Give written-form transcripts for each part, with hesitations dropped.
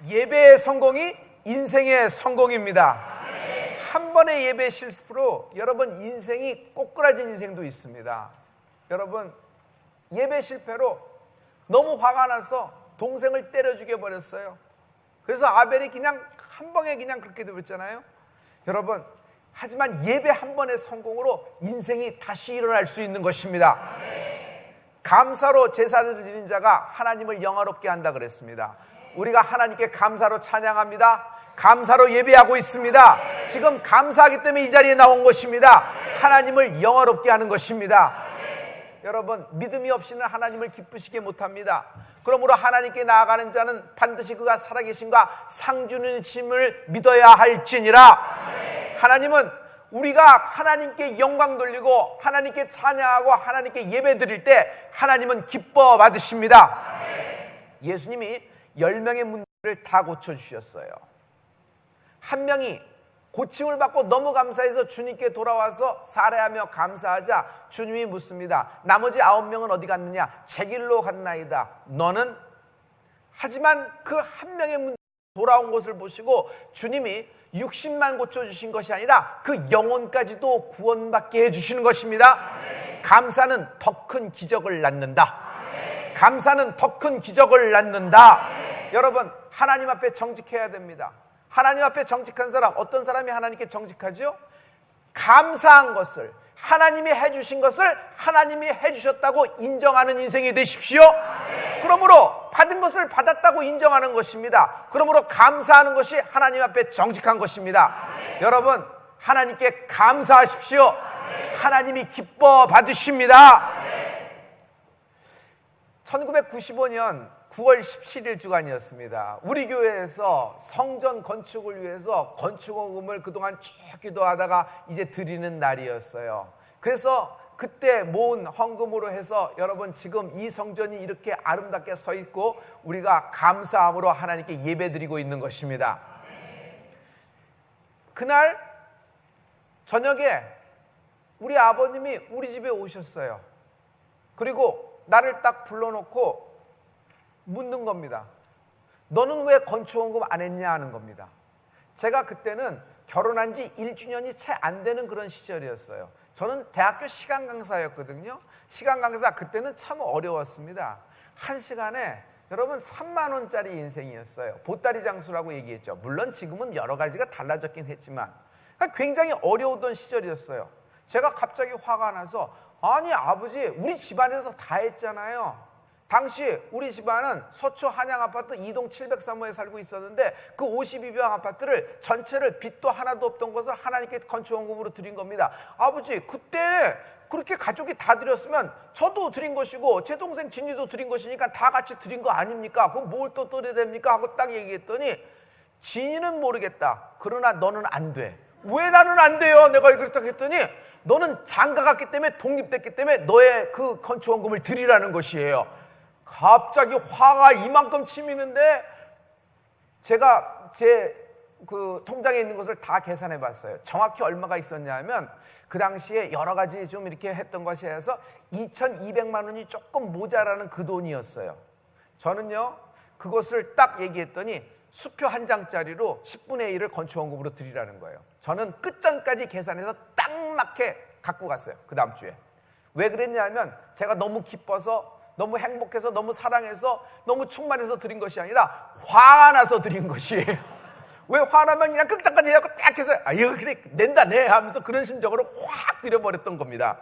예배의 성공이 인생의 성공입니다. 한 번의 예배 실수로 여러분 인생이 꼬꾸라진 인생도 있습니다. 여러분 예배 실패로 너무 화가 나서 동생을 때려 죽여버렸어요. 그래서 아벨이 그냥 한 방에 그냥 그렇게 되었잖아요. 여러분 하지만 예배 한 번의 성공으로 인생이 다시 일어날 수 있는 것입니다. 감사로 제사를 드리는 자가 하나님을 영화롭게 한다 그랬습니다. 우리가 하나님께 감사로 찬양합니다. 감사로 예배하고 있습니다. 지금 감사하기 때문에 이 자리에 나온 것입니다. 하나님을 영화롭게 하는 것입니다. 여러분 믿음이 없이는 하나님을 기쁘시게 못합니다. 그러므로 하나님께 나아가는 자는 반드시 그가 살아계심과 상주님을 믿어야 할지니라. 하나님은 우리가 하나님께 영광 돌리고 하나님께 찬양하고 하나님께 예배 드릴 때 하나님은 기뻐 받으십니다. 예수님이 10명의 문제를 다 고쳐주셨어요. 한 명이 고침을 받고 너무 감사해서 주님께 돌아와서 살해하며 감사하자 주님이 묻습니다. 나머지 9명은 어디 갔느냐? 제 길로 갔나이다. 너는? 하지만 그 한 명의 문제 돌아온 것을 보시고 주님이 60만 고쳐주신 것이 아니라 그 영혼까지도 구원받게 해주시는 것입니다. 감사는 더 큰 기적을 낳는다. 감사는 더 큰 기적을 낳는다. 여러분 하나님 앞에 정직해야 됩니다. 하나님 앞에 정직한 사람, 어떤 사람이 하나님께 정직하죠? 감사한 것을, 하나님이 해주신 것을 하나님이 해주셨다고 인정하는 인생이 되십시오. 그러므로 받은 것을 받았다고 인정하는 것입니다. 그러므로 감사하는 것이 하나님 앞에 정직한 것입니다. 여러분 하나님께 감사하십시오. 하나님이 기뻐 받으십니다. 1995년 9월 17일 주간이었습니다. 우리 교회에서 성전 건축을 위해서 건축원금을 그동안 쭉 기도하다가 이제 드리는 날이었어요. 그래서 그때 모은 헌금으로 해서 여러분 지금 이 성전이 이렇게 아름답게 서 있고 우리가 감사함으로 하나님께 예배드리고 있는 것입니다. 그날 저녁에 우리 아버님이 우리 집에 오셨어요. 그리고 나를 딱 불러놓고 묻는 겁니다. 너는 왜 건축원금 안 했냐 하는 겁니다. 제가 그때는 결혼한 지 1주년이 채 안 되는 그런 시절이었어요. 저는 대학교 시간 강사였거든요. 시간 강사 그때는 참 어려웠습니다. 한 시간에 여러분 3만 원짜리 인생이었어요. 보따리 장수라고 얘기했죠. 물론 지금은 여러 가지가 달라졌긴 했지만 굉장히 어려웠던 시절이었어요. 제가 갑자기 화가 나서 아니 아버지 우리 집안에서 다 했잖아요. 당시 우리 집안은 서초 한양아파트 2동 703호에 살고 있었는데 그 52평 아파트를 전체를 빚도 하나도 없던 것을 하나님께 건축원금으로 드린 겁니다. 아버지 그때 그렇게 가족이 다 드렸으면 저도 드린 것이고 제 동생 진이도 드린 것이니까 다 같이 드린 거 아닙니까? 그럼 뭘 또 드려야 됩니까? 하고 딱 얘기했더니 진이는 모르겠다. 그러나 너는 안 돼. 왜 나는 안 돼요? 내가 그렇다고 했더니 너는 장가 갔기 때문에 독립됐기 때문에 너의 그 건축원금을 드리라는 것이에요. 갑자기 화가 이만큼 치미는데 제가 제 그 통장에 있는 것을 다 계산해 봤어요. 정확히 얼마가 있었냐면 그 당시에 여러 가지 좀 이렇게 했던 것이 해서 2,200만 원이 조금 모자라는 그 돈이었어요. 저는요 그것을 딱 얘기했더니 수표 한 장짜리로 10분의 1을 건축원금으로 드리라는 거예요. 저는 끝장까지 계산해서 딱 맞게 갖고 갔어요. 그 다음 주에. 왜 그랬냐면 제가 너무 기뻐서 너무 행복해서 너무 사랑해서 너무 충만해서 드린 것이 아니라 화가 나서 드린 것이에요. 왜 화나면 그냥 끝장까지 해갖고 딱 해서 이거 그래 낸다 내 하면서 그런 심정으로 확 드려버렸던 겁니다.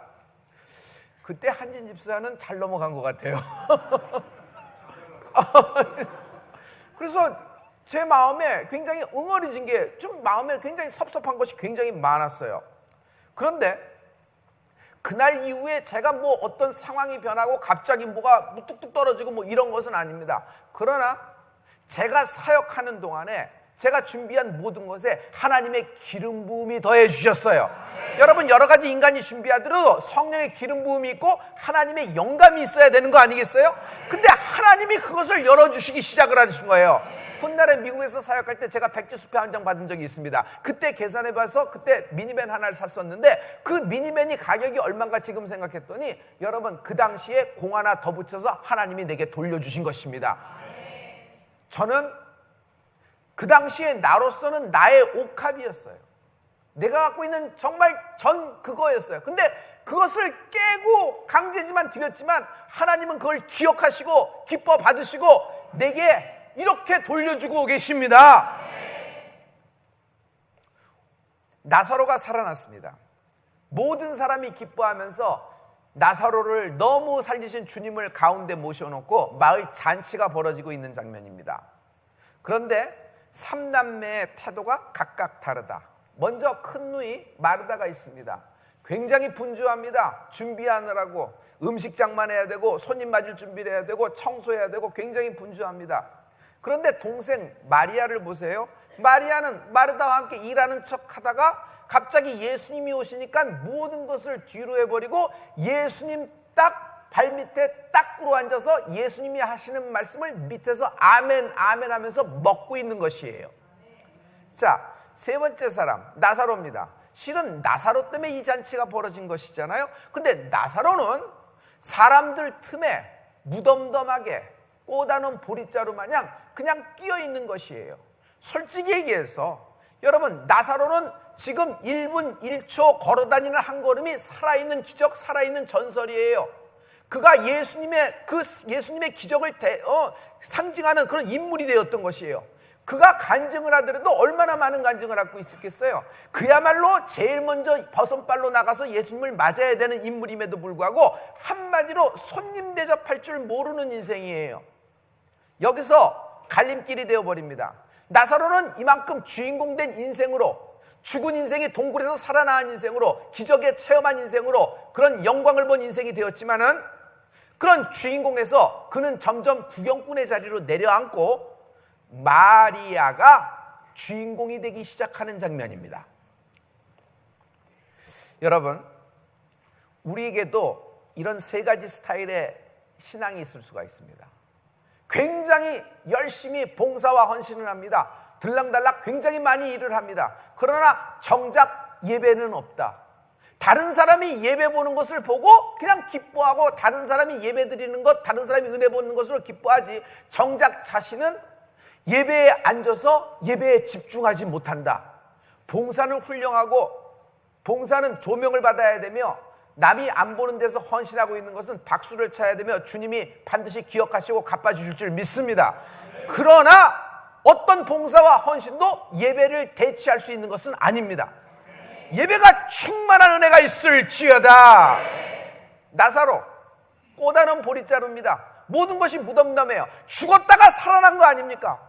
그때 한진 집사는 잘 넘어간 것 같아요. 그래서 제 마음에 굉장히 응어리진 게 좀 마음에 굉장히 섭섭한 것이 굉장히 많았어요. 그런데 그날 이후에 제가 뭐 어떤 상황이 변하고 갑자기 뭐가 뚝뚝 떨어지고 뭐 이런 것은 아닙니다. 그러나 제가 사역하는 동안에 제가 준비한 모든 것에 하나님의 기름 부음이 더해 주셨어요. 여러분 여러 가지 인간이 준비하더라도 성령의 기름 부음이 있고 하나님의 영감이 있어야 되는 거 아니겠어요? 근데 하나님이 그것을 열어주시기 시작을 하신 거예요. 훗날에 미국에서 사역할 때 제가 백지수표 한 장 받은 적이 있습니다. 그때 계산해봐서 그때 미니밴 하나를 샀었는데 그 미니밴이 가격이 얼마인가 지금 생각했더니 여러분 그 당시에 공 하나 더 붙여서 하나님이 내게 돌려주신 것입니다. 저는 그 당시에 나로서는 나의 옥합이었어요. 내가 갖고 있는 정말 전 그거였어요. 근데 그것을 깨고 강제지만 드렸지만 하나님은 그걸 기억하시고 기뻐 받으시고 내게 이렇게 돌려주고 계십니다. 나사로가 살아났습니다. 모든 사람이 기뻐하면서 나사로를 너무 살리신 주님을 가운데 모셔놓고 마을 잔치가 벌어지고 있는 장면입니다. 그런데 3남매의 태도가 각각 다르다. 먼저 큰 누이 마르다가 있습니다. 굉장히 분주합니다. 준비하느라고 음식장만 해야 되고 손님 맞을 준비를 해야 되고 청소해야 되고 굉장히 분주합니다. 그런데 동생 마리아를 보세요. 마리아는 마르다와 함께 일하는 척 하다가 갑자기 예수님이 오시니까 모든 것을 뒤로 해버리고 예수님 딱 발밑에 딱 꿇어 앉아서 예수님이 하시는 말씀을 밑에서 아멘 아멘 하면서 먹고 있는 것이에요. 자, 세 번째 사람 나사로입니다. 실은 나사로 때문에 이 잔치가 벌어진 것이잖아요. 근데 나사로는 사람들 틈에 무덤덤하게 꼬다놓은 보릿자루 마냥 그냥 끼어 있는 것이에요. 솔직히 얘기해서 여러분, 나사로는 지금 1분 1초 걸어다니는 한 걸음이 살아있는 기적, 살아있는 전설이에요. 그가 예수님의 기적을 상징하는 그런 인물이 되었던 것이에요. 그가 간증을 하더라도 얼마나 많은 간증을 하고 있었겠어요. 그야말로 제일 먼저 버선발로 나가서 예수님을 맞아야 되는 인물임에도 불구하고 한마디로 손님 대접할 줄 모르는 인생이에요. 여기서 갈림길이 되어버립니다. 나사로는 이만큼 주인공 된 인생으로, 죽은 인생이 동굴에서 살아난 인생으로, 기적에 체험한 인생으로 그런 영광을 본 인생이 되었지만은 그런 주인공에서 그는 점점 구경꾼의 자리로 내려앉고 마리아가 주인공이 되기 시작하는 장면입니다. 여러분, 우리에게도 이런 세 가지 스타일의 신앙이 있을 수가 있습니다. 굉장히 열심히 봉사와 헌신을 합니다. 들락달락 굉장히 많이 일을 합니다. 그러나 정작 예배는 없다. 다른 사람이 예배 보는 것을 보고 그냥 기뻐하고 다른 사람이 예배 드리는 것, 다른 사람이 은혜 보는 것으로 기뻐하지 정작 자신은 예배에 앉아서 예배에 집중하지 못한다. 봉사는 훌륭하고 봉사는 조명을 받아야 되며 남이 안 보는 데서 헌신하고 있는 것은 박수를 쳐야 되며 주님이 반드시 기억하시고 갚아주실 줄 믿습니다. 그러나 어떤 봉사와 헌신도 예배를 대체할 수 있는 것은 아닙니다. 예배가 충만한 은혜가 있을지어다. 나사로 꼬다는 보릿자루입니다. 모든 것이 무덤덤해요. 죽었다가 살아난 거 아닙니까?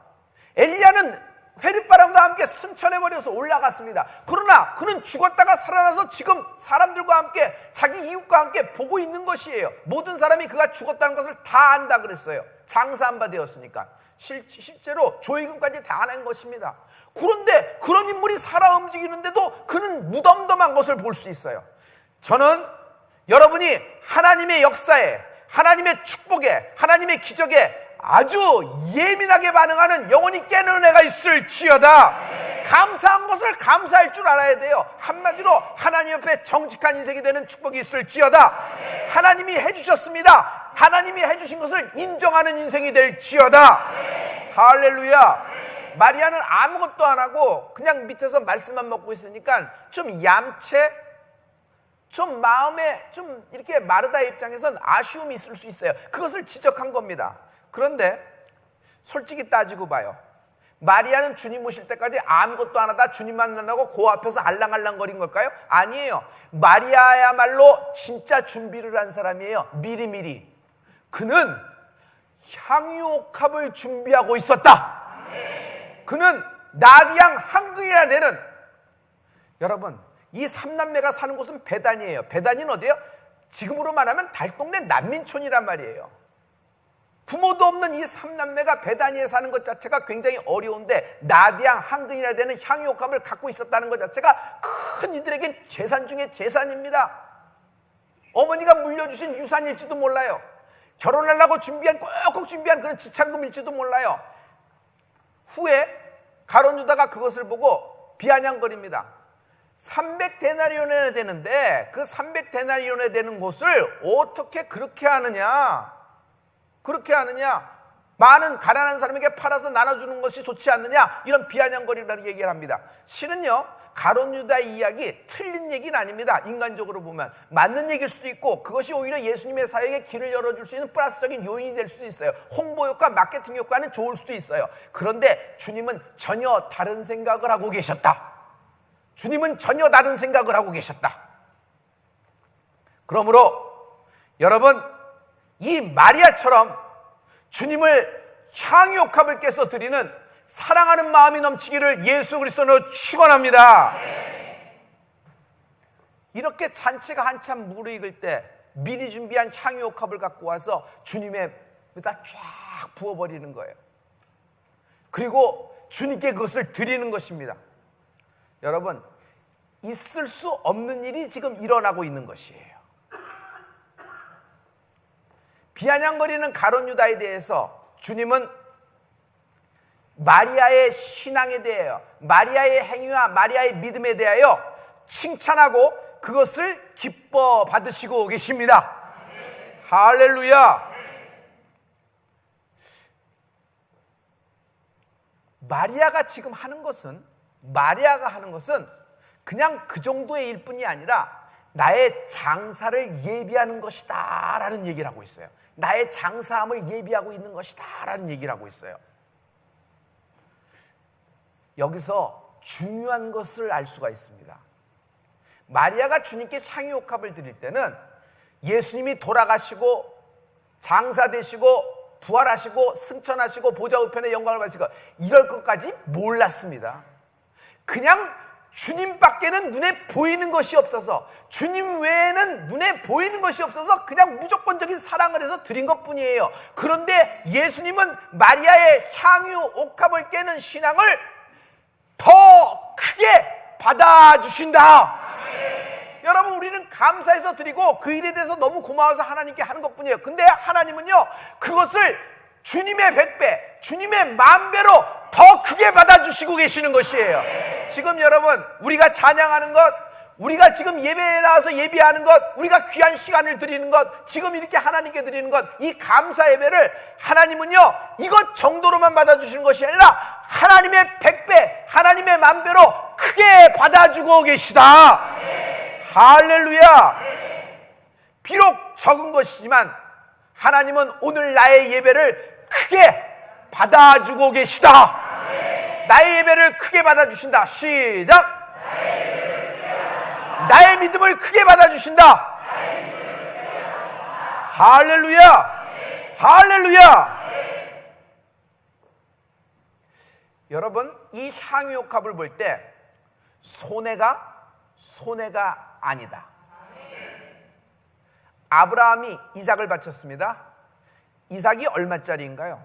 엘리야는 회립바람과 함께 승천해버려서 올라갔습니다. 그러나 그는 죽었다가 살아나서 지금 사람들과 함께 자기 이웃과 함께 보고 있는 것이에요. 모든 사람이 그가 죽었다는 것을 다 안다 그랬어요. 장사한 바 되었으니까. 실제로 조이금까지 다 안 한 것입니다. 그런데 그런 인물이 살아 움직이는데도 그는 무덤덤한 것을 볼 수 있어요. 저는 여러분이 하나님의 역사에, 하나님의 축복에, 하나님의 기적에 아주 예민하게 반응하는 영혼이 깨는 은혜가 있을지어다. 감사한 것을 감사할 줄 알아야 돼요. 한마디로 하나님 옆에 정직한 인생이 되는 축복이 있을지어다. 하나님이 해주셨습니다. 하나님이 해주신 것을 인정하는 인생이 될지어다. 할렐루야. 마리아는 아무것도 안 하고 그냥 밑에서 말씀만 먹고 있으니까 좀 얌체, 좀 마음에 좀 이렇게 마르다의 입장에선 아쉬움이 있을 수 있어요. 그것을 지적한 겁니다. 그런데 솔직히 따지고 봐요. 마리아는 주님 오실 때까지 아무것도 안 하다 주님 만나고 그 앞에서 알랑알랑거린 걸까요? 아니에요. 마리아야말로 진짜 준비를 한 사람이에요. 미리미리. 그는 향유옥합을 준비하고 있었다. 그는 나디양 한글이라 내는, 여러분, 이 삼남매가 사는 곳은 베단이에요. 베단이는 어디예요? 지금으로 말하면 달동네 난민촌이란 말이에요. 부모도 없는 이 삼남매가 베다니에 사는 것 자체가 굉장히 어려운데 나디양 한근이라 되는 향유옥합을 갖고 있었다는 것 자체가 큰 이들에겐 재산 중에 재산입니다. 어머니가 물려주신 유산일지도 몰라요. 결혼하려고 꼭 준비한 그런 지참금일지도 몰라요. 후에 가룟 유다가 그것을 보고 비아냥거립니다. 300데나리온에 되는데 그 300데나리온에 되는 곳을 어떻게 그렇게 하느냐? 많은 가난한 사람에게 팔아서 나눠주는 것이 좋지 않느냐, 이런 비아냥거리라는 얘기를 합니다. 실은요, 가룟 유다의 이야기 틀린 얘기는 아닙니다. 인간적으로 보면 맞는 얘기일 수도 있고, 그것이 오히려 예수님의 사역에 길을 열어줄 수 있는 플러스적인 요인이 될 수도 있어요. 홍보 효과, 마케팅 효과는 좋을 수도 있어요. 그런데 주님은 전혀 다른 생각을 하고 계셨다. 주님은 전혀 다른 생각을 하고 계셨다. 그러므로 여러분, 이 마리아처럼 주님을 향유옥합을 깨서 드리는 사랑하는 마음이 넘치기를 예수 그리스도로 축원합니다. 이렇게 잔치가 한참 무르익을 때 미리 준비한 향유옥합을 갖고 와서 주님에다 쫙 부어버리는 거예요. 그리고 주님께 그것을 드리는 것입니다. 여러분, 있을 수 없는 일이 지금 일어나고 있는 것이에요. 비아냥거리는 가룟 유다에 대해서 주님은 마리아의 신앙에 대하여, 마리아의 행위와 마리아의 믿음에 대하여 칭찬하고 그것을 기뻐 받으시고 계십니다. 할렐루야. 마리아가 하는 것은 그냥 그 정도의 일뿐이 아니라 나의 장사를 예비하는 것이다 라는 얘기를 하고 있어요. 나의 장사함을 예비하고 있는 것이다 라는 얘기를 하고 있어요. 여기서 중요한 것을 알 수가 있습니다. 마리아가 주님께 향유옥합을 드릴 때는 예수님이 돌아가시고 장사되시고 부활하시고 승천하시고 보좌 우편의 영광을 받으시고 이럴 것까지 몰랐습니다. 그냥 주님밖에는 눈에 보이는 것이 없어서, 주님 외에는 눈에 보이는 것이 없어서 그냥 무조건적인 사랑을 해서 드린 것뿐이에요. 그런데 예수님은 마리아의 향유옥합을 깨는 신앙을 더 크게 받아주신다. 여러분, 우리는 감사해서 드리고 그 일에 대해서 너무 고마워서 하나님께 하는 것뿐이에요. 근데 하나님은요, 그것을 주님의 100배, 주님의 10,000배로 더 크게 받아주시고 계시는 것이에요. 지금 여러분, 우리가 찬양하는 것, 우리가 지금 예배에 나와서 예배하는 것, 우리가 귀한 시간을 드리는 것, 지금 이렇게 하나님께 드리는 것, 이 감사 예배를 하나님은요, 이것 정도로만 받아주시는 것이 아니라 하나님의 100배, 하나님의 10,000배로 크게 받아주고 계시다. 할렐루야. 비록 적은 것이지만 하나님은 오늘 나의 예배를 크게 받아주고 계시다. 나의 예배를 크게 받아주신다. 시작. 나의 믿음을 크게 받아주신다. 할렐루야. 할렐루야. 여러분, 이 향유옥합을 볼 때 손해가 아니다. 아브라함이 이삭을 바쳤습니다. 이삭이 얼마짜리인가요?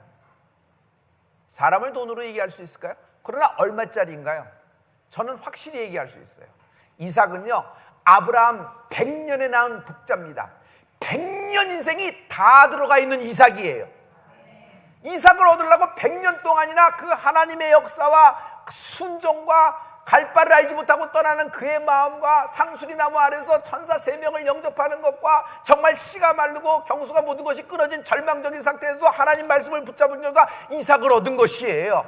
사람을 돈으로 얘기할 수 있을까요? 그러나 얼마짜리인가요? 저는 확실히 얘기할 수 있어요. 이삭은요, 아브라함 100년에 낳은 독자입니다. 100년 인생이 다 들어가 있는 이삭이에요. 이삭을 얻으려고 100년 동안이나 그 하나님의 역사와 순종과 갈 바를 알지 못하고 떠나는 그의 마음과 상수리 나무 아래서 천사 3명을 영접하는 것과 정말 씨가 마르고 경수가 모든 것이 끊어진 절망적인 상태에서 하나님 말씀을 붙잡은 결과 이삭을 얻은 것이에요.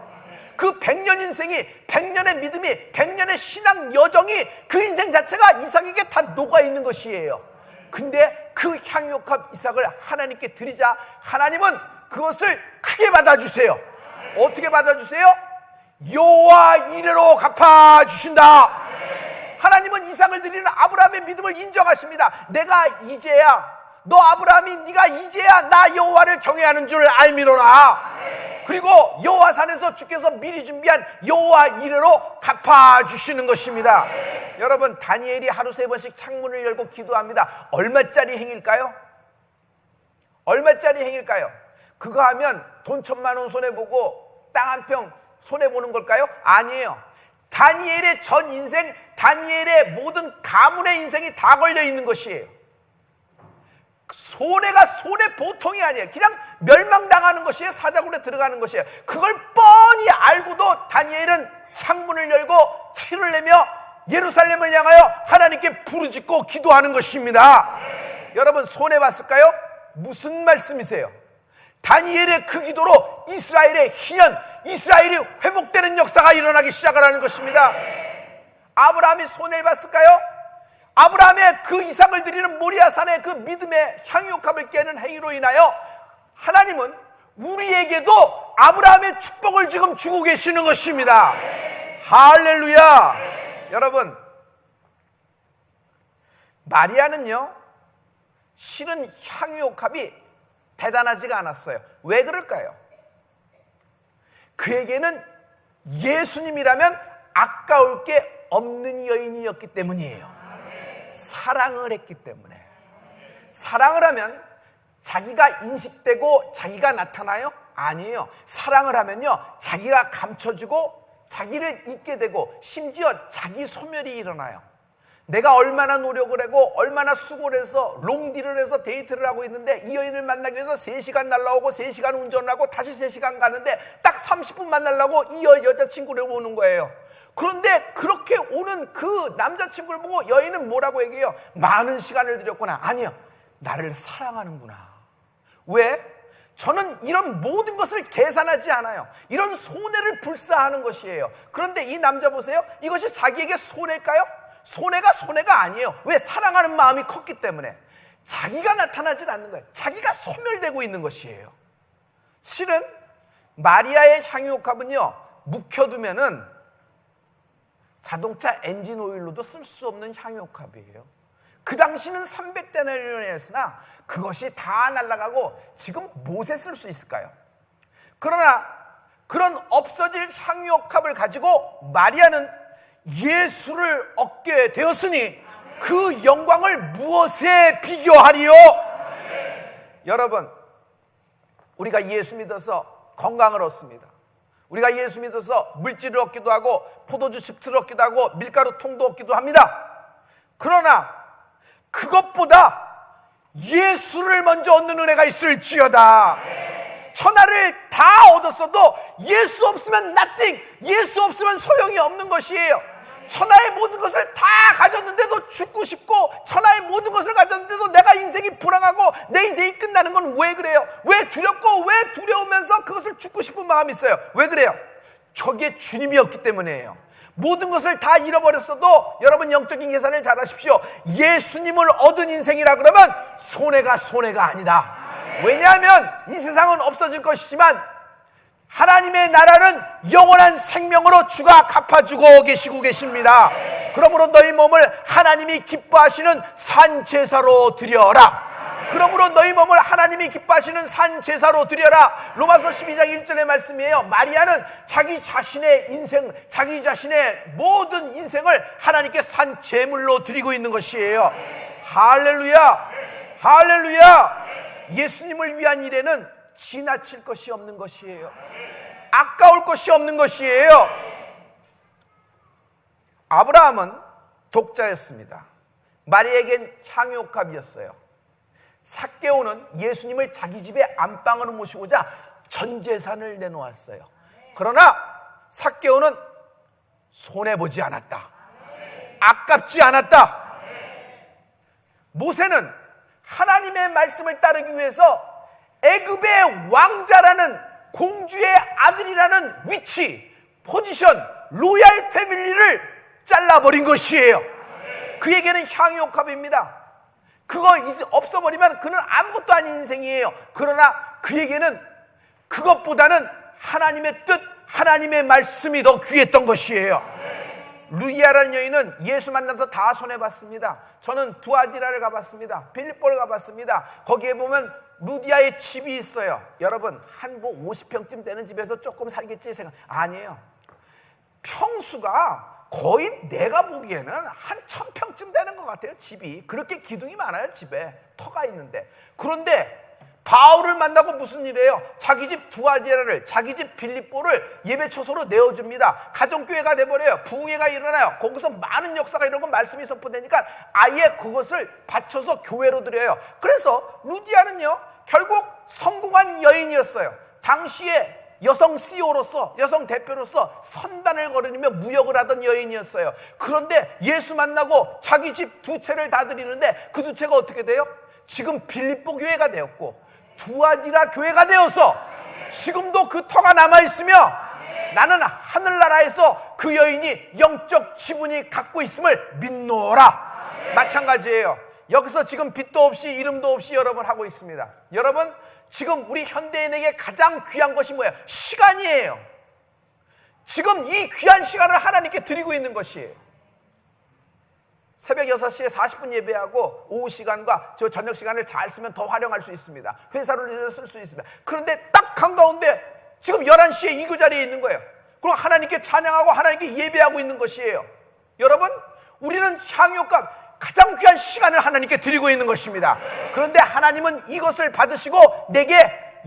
그 100년 인생이, 100년의 믿음이, 100년의 신앙 여정이, 그 인생 자체가 이삭에게 다 녹아있는 것이에요. 근데 그 향유옥합 이삭을 하나님께 드리자 하나님은 그것을 크게 받아주세요. 어떻게 받아주세요? 여호와 이레로 갚아주신다. 하나님은 이삭을 드리는 아브라함의 믿음을 인정하십니다. 내가 이제야, 너 아브라함이 네가 이제야 나 여호와를 경외하는 줄 알미로라. 그리고 여호와산에서 주께서 미리 준비한 여호와 이레로 갚아주시는 것입니다. 여러분, 다니엘이 하루 3번씩 창문을 열고 기도합니다. 얼마짜리 행일까요? 얼마짜리 행일까요? 그거 하면 돈 1,000,000원 손해보고 땅 한 평 손해보는 걸까요? 아니에요. 다니엘의 전 인생, 다니엘의 모든 가문의 인생이 다 걸려있는 것이에요. 손해가 손해 보통이 아니에요. 그냥 멸망당하는 것이에요. 사자굴에 들어가는 것이에요. 그걸 뻔히 알고도 다니엘은 창문을 열고 티를 내며 예루살렘을 향하여 하나님께 부르짖고 기도하는 것입니다. 여러분, 손해봤을까요? 무슨 말씀이세요? 다니엘의 그 기도로 이스라엘의 희년, 이스라엘이 회복되는 역사가 일어나기 시작하라는 것입니다. 아브라함이 손해를 봤을까요? 아브라함의 그 이삭을 드리는 모리아산의 그 믿음의 향유옥합을 깨는 행위로 인하여 하나님은 우리에게도 아브라함의 축복을 지금 주고 계시는 것입니다. 할렐루야. 여러분, 마리아는요 실은 향유옥합이 대단하지가 않았어요. 왜 그럴까요? 그에게는 예수님이라면 아까울 게 없는 여인이었기 때문이에요. 사랑을 했기 때문에. 사랑을 하면 자기가 인식되고 자기가 나타나요? 아니에요. 사랑을 하면요 자기가 감춰주고 자기를 잊게 되고 심지어 자기 소멸이 일어나요. 내가 얼마나 노력을 하고 얼마나 수고를 해서 롱디를 해서 데이트를 하고 있는데 이 여인을 만나기 위해서 3시간 날라오고 3시간 운전을 하고 다시 3시간 가는데 딱 30분 만나려고 이 여자친구를 오는 거예요. 그런데 그렇게 오는 그 남자친구를 보고 여인은 뭐라고 얘기해요? 많은 시간을 들였구나. 아니요, 나를 사랑하는구나. 왜? 저는 이런 모든 것을 계산하지 않아요. 이런 손해를 불사하는 것이에요. 그런데 이 남자 보세요. 이것이 자기에게 손해일까요? 손해가 아니에요. 왜? 사랑하는 마음이 컸기 때문에. 자기가 나타나질 않는 거예요. 자기가 소멸되고 있는 것이에요. 실은 마리아의 향유옥합은요 묵혀두면은 자동차 엔진 오일로도 쓸 수 없는 향유옥합이에요. 그 당시는 300데나리온이었으나 그것이 다 날아가고 지금 못에 쓸 수 있을까요? 그러나 그런 없어질 향유옥합을 가지고 마리아는 예수를 얻게 되었으니 그 영광을 무엇에 비교하리요? 여러분, 우리가 예수 믿어서 건강을 얻습니다. 우리가 예수 믿어서 물질을 얻기도 하고 포도주 즙을 얻기도 하고 밀가루 통도 얻기도 합니다. 그러나 그것보다 예수를 먼저 얻는 은혜가 있을지어다. 천하를 다 얻었어도 예수 없으면 nothing, 예수 없으면 소용이 없는 것이에요. 천하의 모든 것을 다 가졌는데도 죽고 싶고 천하의 모든 것을 가졌는데도 내가 인생이 불행하고 내 인생이 끝나는 건 왜 그래요? 왜 두렵고 왜 두려우면서 그것을 죽고 싶은 마음이 있어요? 왜 그래요? 저게 주님이었기 때문이에요. 모든 것을 다 잃어버렸어도 여러분 영적인 계산을 잘 하십시오. 예수님을 얻은 인생이라 그러면 손해가 아니다. 왜냐하면 이 세상은 없어질 것이지만 하나님의 나라는 영원한 생명으로 주가 갚아주고 계십니다. 그러므로 너희 몸을 하나님이 기뻐하시는 산제사로 드려라. 그러므로 너희 몸을 하나님이 기뻐하시는 산제사로 드려라. 로마서 12장 1절의 말씀이에요. 마리아는 자기 자신의 인생, 자기 자신의 모든 인생을 하나님께 산제물로 드리고 있는 것이에요. 할렐루야, 할렐루야. 예수님을 위한 일에는 지나칠 것이 없는 것이에요. 아까울 것이 없는 것이에요. 아브라함은 독자였습니다. 마리아에겐 향유옥합이었어요. 삭개오는 예수님을 자기 집에 안방으로 모시고자 전 재산을 내놓았어요. 그러나 삭개오는 손해보지 않았다. 아깝지 않았다. 모세는 하나님의 말씀을 따르기 위해서 애굽의 왕자라는 공주의 아들이라는 위치, 포지션, 로얄 패밀리를 잘라버린 것이에요. 그에게는 향유옥합입니다. 그거 없어버리면 그는 아무것도 아닌 인생이에요. 그러나 그에게는 그것보다는 하나님의 뜻, 하나님의 말씀이 더 귀했던 것이에요. 루디아라는 여인은 예수 만나서 다 손해봤습니다. 저는 두아디라를 가봤습니다. 빌립보를 가봤습니다. 거기에 보면 루디아의 집이 있어요. 여러분, 한 50평쯤 되는 집에서 조금 살겠지 생각 아니에요. 평수가 거의 내가 보기에는 한 1000평쯤 되는 것 같아요. 집이 그렇게 기둥이 많아요. 집에 터가 있는데. 그런데 바울을 만나고 무슨 일이에요? 자기 집 두아디라를, 자기 집 빌립보를 예배초소로 내어줍니다. 가정교회가 돼버려요. 부흥회가 일어나요. 거기서 많은 역사가 일어나고 말씀이 선포되니까 아예 그것을 바쳐서 교회로 드려요. 그래서 루디아는요 결국 성공한 여인이었어요. 당시에 여성 CEO로서, 여성 대표로서 선단을 거르며 무역을 하던 여인이었어요. 그런데 예수 만나고 자기 집 2채를 다 드리는데 그 2채가 어떻게 돼요? 지금 빌립보 교회가 되었고 두아지라 교회가 되어서 지금도 그 터가 남아있으며 나는 하늘나라에서 그 여인이 영적 지분이 갖고 있음을 믿노라. 마찬가지예요. 여기서 지금 빛도 없이 이름도 없이 여러분 하고 있습니다. 여러분, 지금 우리 현대인에게 가장 귀한 것이 뭐예요? 시간이에요. 지금 이 귀한 시간을 하나님께 드리고 있는 것이에요. 새벽 6시에 40분 예배하고 오후 시간과 저 저녁 시간을 잘 쓰면 더 활용할 수 있습니다. 회사를 위해서 쓸 수 있습니다. 그런데 딱 한가운데 지금 11시에 이 그 자리에 있는 거예요. 그럼 하나님께 찬양하고 하나님께 예배하고 있는 것이에요. 여러분, 우리는 향유값 가장 귀한 시간을 하나님께 드리고 있는 것입니다. 그런데 하나님은 이것을 받으시고 내게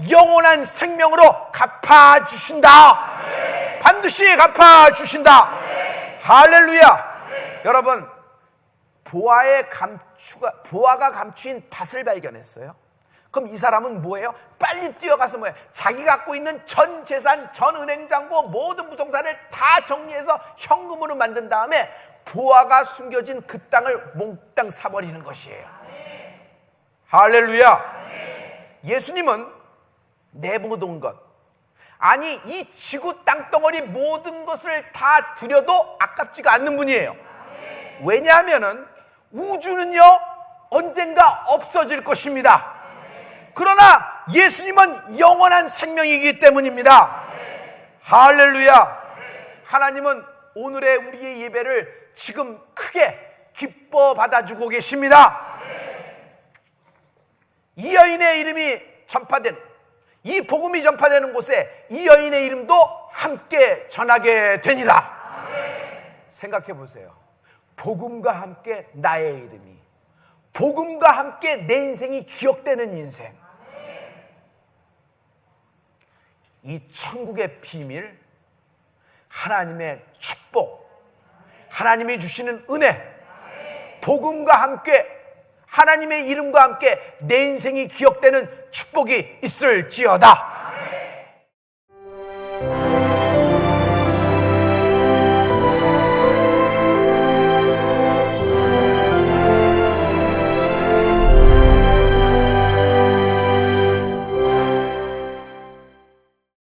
영원한 생명으로 갚아주신다. 반드시 갚아주신다. 할렐루야. 여러분, 보아가 감추인 밭을 발견했어요. 그럼 이 사람은 뭐예요? 빨리 뛰어가서 뭐예요? 자기가 갖고 있는 전 재산, 전 은행장고 모든 부동산을 다 정리해서 현금으로 만든 다음에 보아가 숨겨진 그 땅을 몽땅 사버리는 것이에요. 할렐루야. 예수님은 내 모든 것, 아니 이 지구 땅덩어리 모든 것을 다 드려도 아깝지가 않는 분이에요. 왜냐하면은 우주는요 언젠가 없어질 것입니다. 그러나 예수님은 영원한 생명이기 때문입니다. 할렐루야. 하나님은 오늘의 우리의 예배를 지금 크게 기뻐 받아주고 계십니다. 이 여인의 이름이 전파된, 이 복음이 전파되는 곳에 이 여인의 이름도 함께 전하게 되니라. 생각해 보세요. 복음과 함께 나의 이름이, 복음과 함께 내 인생이 기억되는 인생. 이 천국의 비밀, 하나님의 축복, 하나님이 주시는 은혜, 복음과 함께 하나님의 이름과 함께 내 인생이 기억되는 축복이 있을지어다.